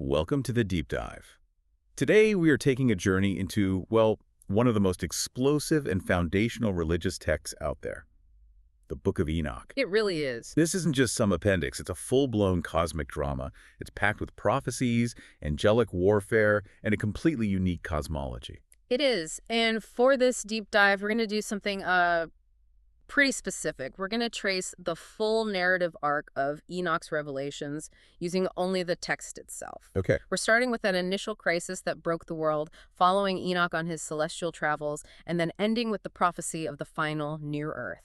Welcome to the Deep Dive. Today we are taking a journey into, well, one of the most explosive and foundational religious texts out there, the Book of Enoch. It really is. This isn't just some appendix, it's a full-blown cosmic drama. It's packed with prophecies, angelic warfare, and a completely unique cosmology. It is. And for this deep dive, we're going to do something pretty specific. We're going to trace the full narrative arc of Enoch's revelations using only the text itself. Okay. We're starting with an initial crisis that broke the world, following Enoch on his celestial travels, and then ending with the prophecy of the final New Earth.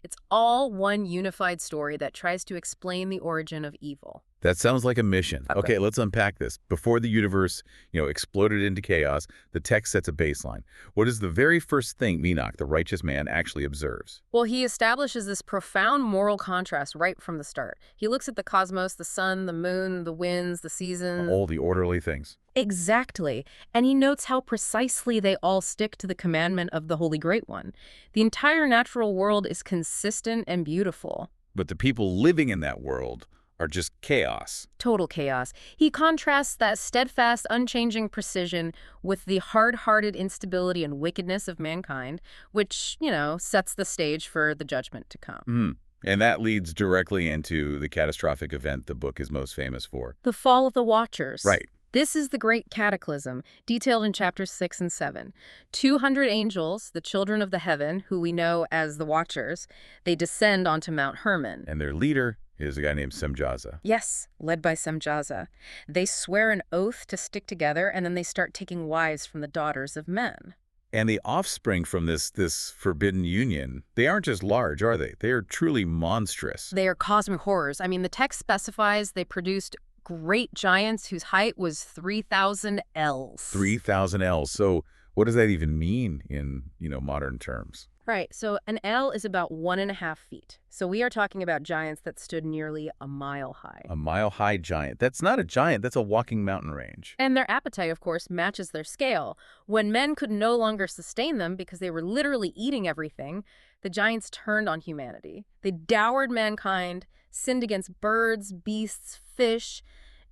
It's all one unified story that tries to explain the origin of evil. That sounds like a mission. Okay, let's unpack this. Before the universe, exploded into chaos, the text sets a baseline. What is the very first thing Enoch, the righteous man, actually observes? Well, he establishes this profound moral contrast right from the start. He looks at the cosmos, the sun, the moon, the winds, the seasons. All the orderly things. Exactly. And he notes how precisely they all stick to the commandment of the Holy Great One. The entire natural world is consistent and beautiful. But the people living in that world are just chaos. Total chaos. He contrasts that steadfast, unchanging precision with the hard-hearted instability and wickedness of mankind, which, sets the stage for the judgment to come. And that leads directly into the catastrophic event the book is most famous for. The fall of the Watchers. Right. This is the great cataclysm, detailed in chapters 6 and 7. 200 angels, the children of the heaven, who we know as the Watchers, they descend onto Mount Hermon. And their leader is a guy named Semjaza. Yes, led by Semjaza. They swear an oath to stick together, and then they start taking wives from the daughters of men. And the offspring from this forbidden union, they aren't just large, are they? They are truly monstrous. They are cosmic horrors. I mean, the text specifies they produced great giants whose height was 3,000 ells. 3,000 ells. So what does that even mean in, modern terms? Right. So an ell is about 1.5 feet. So we are talking about giants that stood nearly a mile high. A mile-high giant. That's not a giant. That's a walking mountain range. And their appetite, of course, matches their scale. When men could no longer sustain them because they were literally eating everything, the giants turned on humanity. They devoured mankind, sinned against birds, beasts, fish,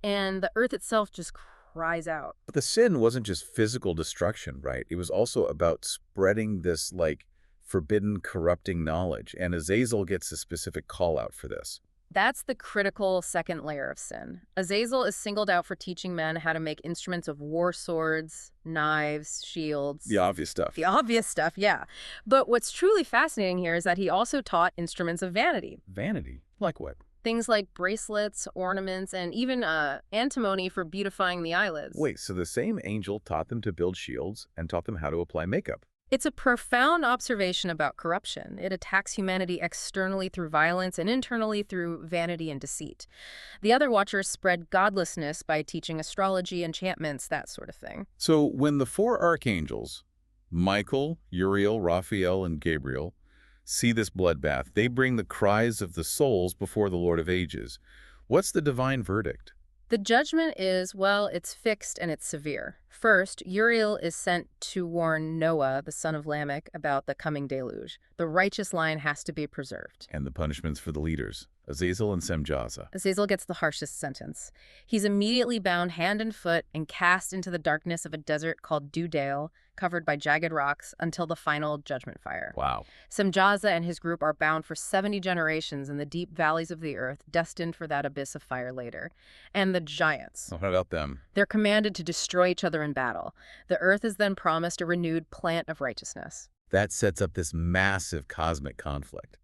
and the earth itself just cries out. But the sin wasn't just physical destruction, right? It was also about spreading this, forbidden, corrupting knowledge. And Azazel gets a specific call-out for this. That's the critical second layer of sin. Azazel is singled out for teaching men how to make instruments of war, swords, knives, shields. The obvious stuff. The obvious stuff, yeah. But what's truly fascinating here is that he also taught instruments of vanity. Vanity? Like what? Things like bracelets, ornaments, and even antimony for beautifying the eyelids. Wait, so the same angel taught them to build shields and taught them how to apply makeup? It's a profound observation about corruption. It attacks humanity externally through violence and internally through vanity and deceit. The other Watchers spread godlessness by teaching astrology, enchantments, that sort of thing. So when the four archangels, Michael, Uriel, Raphael, and Gabriel, see this bloodbath, they bring the cries of the souls before the Lord of Ages. What's the divine verdict? The judgment is, well, it's fixed and it's severe. First, Uriel is sent to warn Noah, the son of Lamech, about the coming deluge. The righteous line has to be preserved. And the punishments for the leaders, Azazel and Semjaza. Azazel gets the harshest sentence. He's immediately bound hand and foot and cast into the darkness of a desert called Dewdale, covered by jagged rocks, until the final judgment fire. Wow. Semjaza and his group are bound for 70 generations in the deep valleys of the earth, destined for that abyss of fire later. And the giants. What about them? They're commanded to destroy each other in battle. The earth is then promised a renewed plant of righteousness. That sets up this massive cosmic conflict.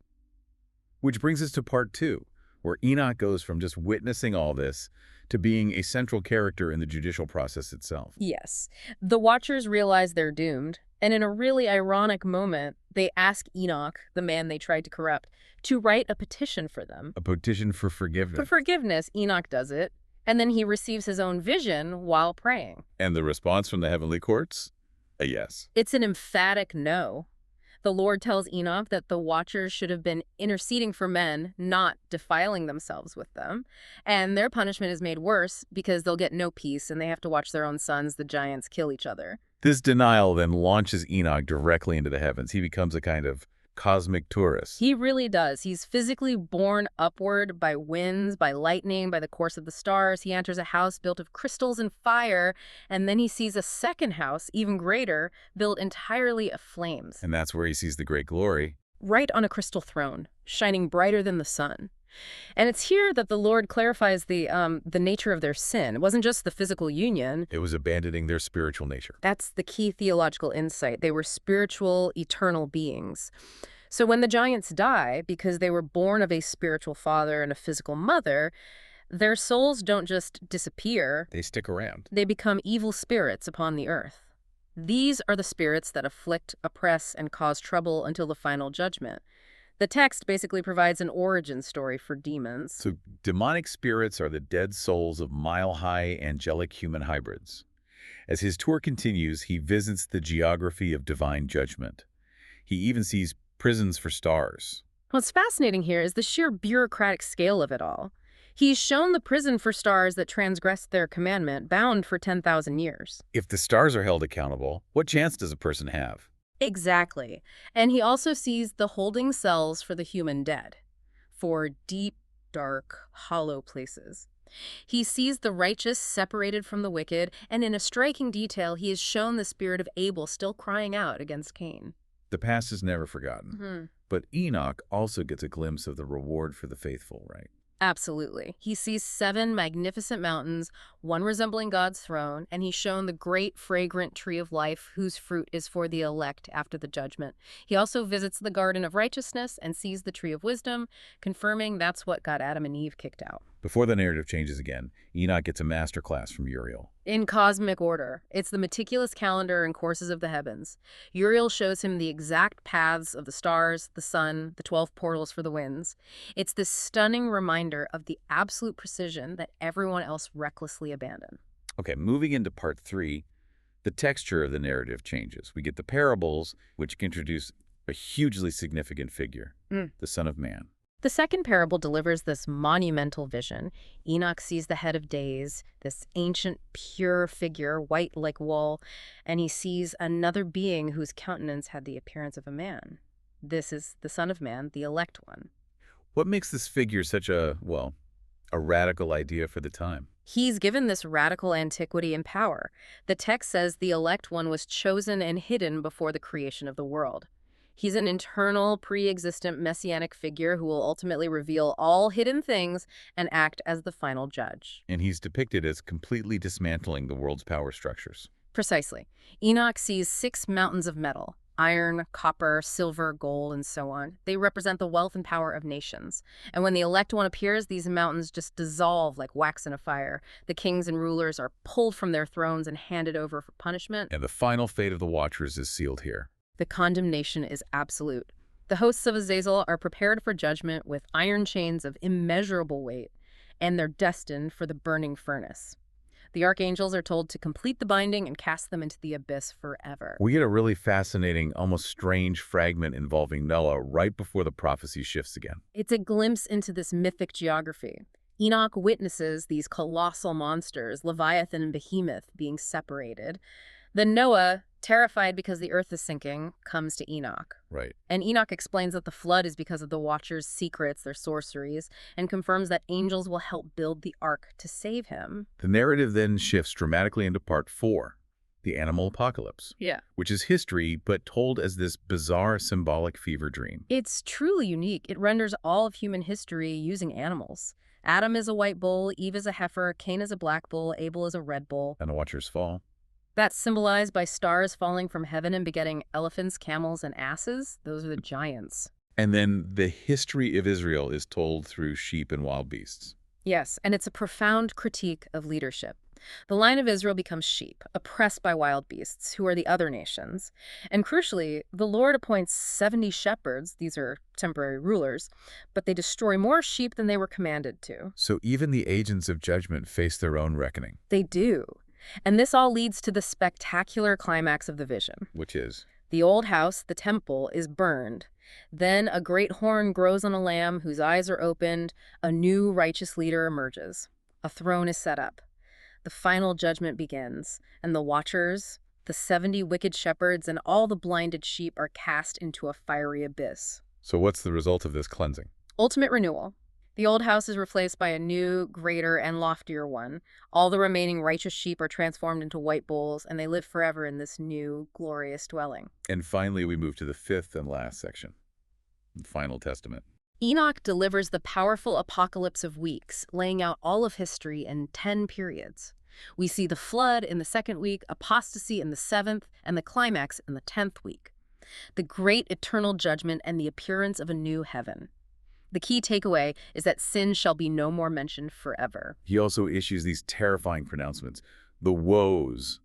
Which brings us to part 2, where Enoch goes from just witnessing all this to being a central character in the judicial process itself. Yes. The Watchers realize they're doomed, and in a really ironic moment, they ask Enoch, the man they tried to corrupt, to write a petition for them. A petition for forgiveness. For forgiveness, Enoch does it, and then he receives his own vision while praying. And the response from the heavenly courts? A yes. It's an emphatic no. The Lord tells Enoch that the Watchers should have been interceding for men, not defiling themselves with them. And their punishment is made worse because they'll get no peace and they have to watch their own sons, the giants, kill each other. This denial then launches Enoch directly into the heavens. He becomes a kind of cosmic tourist. He really does. He's physically borne upward by winds, by lightning, by the course of the stars. He enters a house built of crystals and fire, and then he sees a second house, even greater, built entirely of flames. And that's where he sees the great glory. Right on a crystal throne, shining brighter than the sun. And it's here that the Lord clarifies the nature of their sin. It wasn't just the physical union. It was abandoning their spiritual nature. That's the key theological insight. They were spiritual, eternal beings. So when the giants die, because they were born of a spiritual father and a physical mother, their souls don't just disappear. They stick around. They become evil spirits upon the earth. These are the spirits that afflict, oppress, and cause trouble until the final judgment. The text basically provides an origin story for demons. So demonic spirits are the dead souls of mile-high angelic human hybrids. As his tour continues, he visits the geography of divine judgment. He even sees prisons for stars. What's fascinating here is the sheer bureaucratic scale of it all. He's shown the prison for stars that transgressed their commandment, bound for 10,000 years. If the stars are held accountable, what chance does a person have? Exactly. And he also sees the holding cells for the human dead, for deep, dark, hollow places. He sees the righteous separated from the wicked, and in a striking detail, he is shown the spirit of Abel still crying out against Cain. The past is never forgotten. But Enoch also gets a glimpse of the reward for the faithful, right? Absolutely. He sees 7 magnificent mountains, one resembling God's throne, and he's shown the great fragrant tree of life whose fruit is for the elect after the judgment. He also visits the garden of righteousness and sees the tree of wisdom, confirming that's what got Adam and Eve kicked out. Before the narrative changes again, Enoch gets a masterclass from Uriel. In cosmic order, it's the meticulous calendar and courses of the heavens. Uriel shows him the exact paths of the stars, the sun, the 12 portals for the winds. It's this stunning reminder of the absolute precision that everyone else recklessly abandoned. Okay, moving into part 3, the texture of the narrative changes. We get the parables, which introduce a hugely significant figure, the Son of Man. The second parable delivers this monumental vision. Enoch sees the head of days, this ancient, pure figure, white like wool, and he sees another being whose countenance had the appearance of a man. This is the Son of Man, the elect one. What makes this figure such a radical idea for the time? He's given this radical antiquity and power. The text says the elect one was chosen and hidden before the creation of the world. He's an internal, pre-existent messianic figure who will ultimately reveal all hidden things and act as the final judge. And he's depicted as completely dismantling the world's power structures. Precisely. Enoch sees 6 mountains of metal: iron, copper, silver, gold, and so on. They represent the wealth and power of nations. And when the elect one appears, these mountains just dissolve like wax in a fire. The kings and rulers are pulled from their thrones and handed over for punishment. And the final fate of the Watchers is sealed here. The condemnation is absolute. The hosts of Azazel are prepared for judgment with iron chains of immeasurable weight, and they're destined for the burning furnace. The archangels are told to complete the binding and cast them into the abyss forever. We get a really fascinating, almost strange fragment involving Noah right before the prophecy shifts again. It's a glimpse into this mythic geography. Enoch witnesses these colossal monsters, Leviathan and Behemoth, being separated. Then Noah, terrified because the earth is sinking, comes to Enoch. Right. And Enoch explains that the flood is because of the Watchers' secrets, their sorceries, and confirms that angels will help build the ark to save him. The narrative then shifts dramatically into part 4, the animal apocalypse. Yeah. Which is history, but told as this bizarre symbolic fever dream. It's truly unique. It renders all of human history using animals. Adam is a white bull, Eve is a heifer, Cain is a black bull, Abel is a red bull. And the Watchers fall. That's symbolized by stars falling from heaven and begetting elephants, camels, and asses. Those are the giants. And then the history of Israel is told through sheep and wild beasts. Yes, and it's a profound critique of leadership. The line of Israel becomes sheep, oppressed by wild beasts, who are the other nations. And crucially, the Lord appoints 70 shepherds, these are temporary rulers, but they destroy more sheep than they were commanded to. So even the agents of judgment face their own reckoning. They do. And this all leads to the spectacular climax of the vision. Which is? The old house, the temple, is burned. Then a great horn grows on a lamb whose eyes are opened. A new righteous leader emerges. A throne is set up. The final judgment begins, and the Watchers, The 70 wicked shepherds and all the blinded sheep are cast into a fiery abyss. So what's the result of this cleansing? Ultimate renewal. The old house is replaced by a new, greater, and loftier one. All the remaining righteous sheep are transformed into white bulls, and they live forever in this new, glorious dwelling. And finally, we move to the fifth and last section, the final testament. Enoch delivers the powerful apocalypse of weeks, laying out all of history in 10 periods. We see the flood in the 2nd week, apostasy in the 7th, and the climax in the 10th week. The great eternal judgment and the appearance of a new heaven. The key takeaway is that sin shall be no more mentioned forever. He also issues these terrifying pronouncements, the woes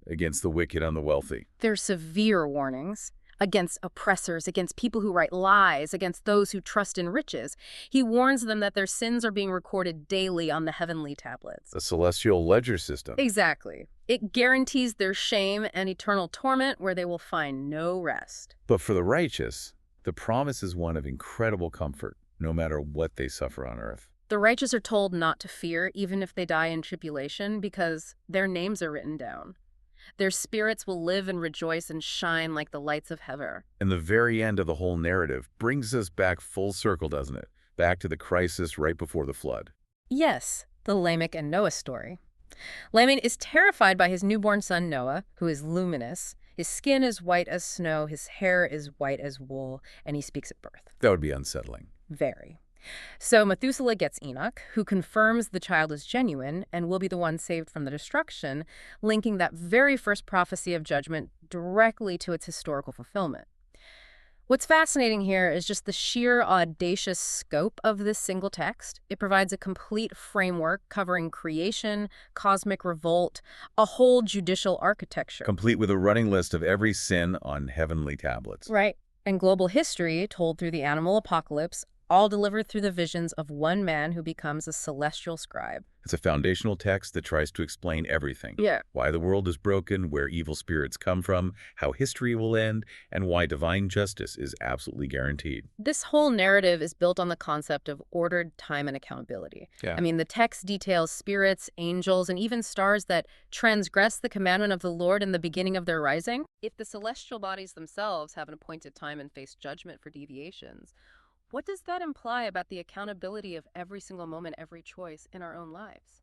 against the wicked and the wealthy. They're severe warnings against oppressors, against people who write lies, against those who trust in riches. He warns them that their sins are being recorded daily on the heavenly tablets. A celestial ledger system. Exactly. It guarantees their shame and eternal torment where they will find no rest. But for the righteous, the promise is one of incredible comfort, no matter what they suffer on earth. The righteous are told not to fear, even if they die in tribulation, because their names are written down. Their spirits will live and rejoice and shine like the lights of heaven. And the very end of the whole narrative brings us back full circle, doesn't it? Back to the crisis right before the flood. Yes, the Lamech and Noah story. Lamech is terrified by his newborn son Noah, who is luminous. His skin is white as snow, his hair is white as wool, and he speaks at birth. That would be unsettling. Very. So Methuselah gets Enoch, who confirms the child is genuine and will be the one saved from the destruction, linking that very first prophecy of judgment directly to its historical fulfillment. What's fascinating here is just the sheer audacious scope of this single text. It provides a complete framework covering creation, cosmic revolt, a whole judicial architecture. Complete with a running list of every sin on heavenly tablets. Right. And global history told through the animal apocalypse, all delivered through the visions of one man who becomes a celestial scribe. It's a foundational text that tries to explain everything. Yeah. Why the world is broken, where evil spirits come from, how history will end, and why divine justice is absolutely guaranteed. This whole narrative is built on the concept of ordered time and accountability. Yeah. I mean, the text details spirits, angels, and even stars that transgress the commandment of the Lord in the beginning of their rising. If the celestial bodies themselves have an appointed time and face judgment for deviations, what does that imply about the accountability of every single moment, every choice in our own lives?